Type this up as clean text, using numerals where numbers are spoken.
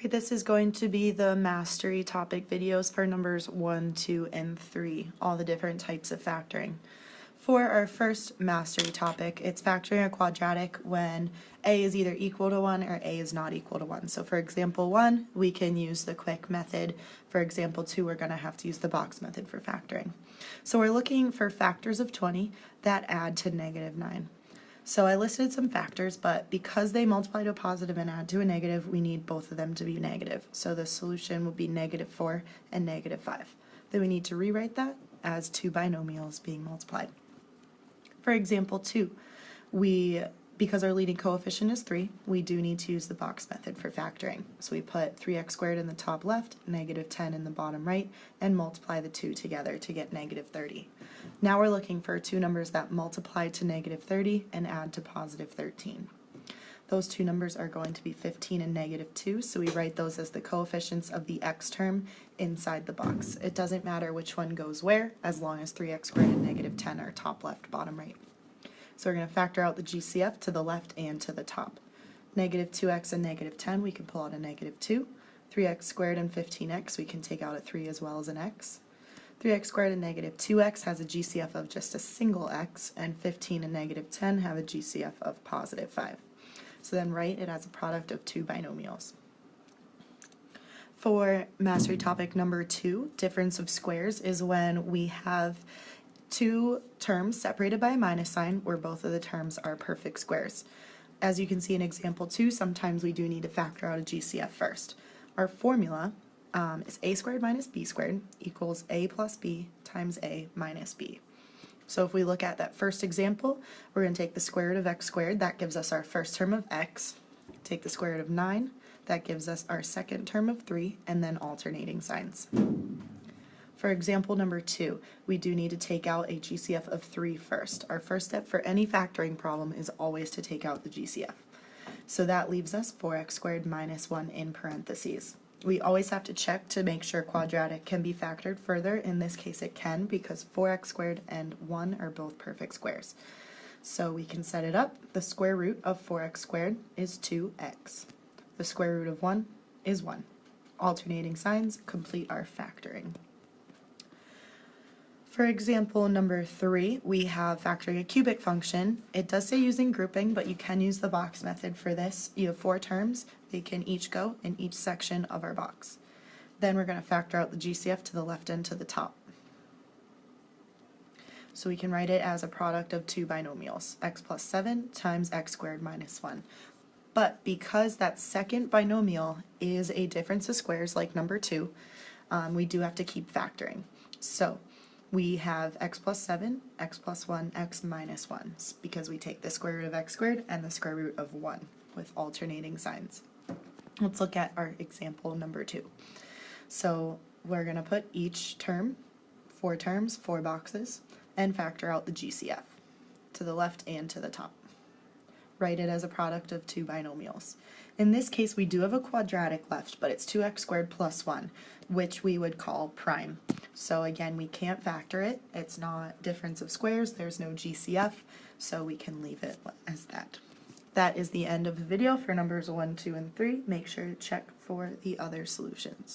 Okay, this is going to be the mastery topic videos for numbers 1, 2, and 3, all the different types of factoring. For our first mastery topic, it's factoring a quadratic when a is either equal to 1 or a is not equal to 1. So for example 1, we can use the quick method. For example 2, we're going to have to use the box method for factoring. So we're looking for factors of 20 that add to negative 9. So I listed some factors, but because they multiply to a positive and add to a negative, we need both of them to be negative. So the solution would be negative 4 and negative 5. Then we need to rewrite that as two binomials being multiplied. For example 2, because our leading coefficient is 3, we do need to use the box method for factoring. So we put 3x squared in the top left, negative 10 in the bottom right, and multiply the two together to get negative 30. Now we're looking for two numbers that multiply to negative 30 and add to positive 13. Those two numbers are going to be 15 and negative 2, so we write those as the coefficients of the x term inside the box. It doesn't matter which one goes where, as long as 3x squared and negative 10 are top left, bottom right. So we're going to factor out the GCF to the left and to the top. Negative 2x and negative 10, we can pull out a negative 2. 3x squared and 15x, we can take out a 3 as well as an x. 3x squared and negative 2x has a GCF of just a single x, and 15 and negative 10 have a GCF of positive 5. So then write it as a product of two binomials. For mastery topic number 2, difference of squares is when we have two terms separated by a minus sign where both of the terms are perfect squares. As you can see in example 2, sometimes we do need to factor out a GCF first. Our formula is a squared minus b squared equals a plus b times a minus b. So if we look at that first example, we're going to take the square root of x squared, that gives us our first term of x, take the square root of 9, that gives us our second term of 3, and then alternating signs. For example number 2, we do need to take out a GCF of 3 first. Our first step for any factoring problem is always to take out the GCF. So that leaves us 4x squared minus 1 in parentheses. We always have to check to make sure quadratic can be factored further. In this case it can, because 4x squared and 1 are both perfect squares. So we can set it up. The square root of 4x squared is 2x. The square root of 1 is 1. Alternating signs complete our factoring. For example number 3, we have factoring a cubic function. It does say using grouping, but you can use the box method for this. You have 4 terms. They can each go in each section of our box. Then we're going to factor out the GCF to the left and to the top. So we can write it as a product of two binomials, x plus 7 times x squared minus 1. But because that second binomial is a difference of squares like number 2, we do have to keep factoring. So we have x plus 7, x plus 1, x minus 1, because we take the square root of x squared and the square root of 1 with alternating signs. Let's look at our example number 2. So we're going to put each term, 4 terms, 4 boxes, and factor out the GCF to the left and to the top. Write it as a product of two binomials. In this case we do have a quadratic left, but it's 2x squared plus 1, which we would call prime. So again, we can't factor it. It's not difference of squares. There's no GCF, so we can leave it as that. That is the end of the video for numbers 1, 2, and 3. Make sure to check for the other solutions.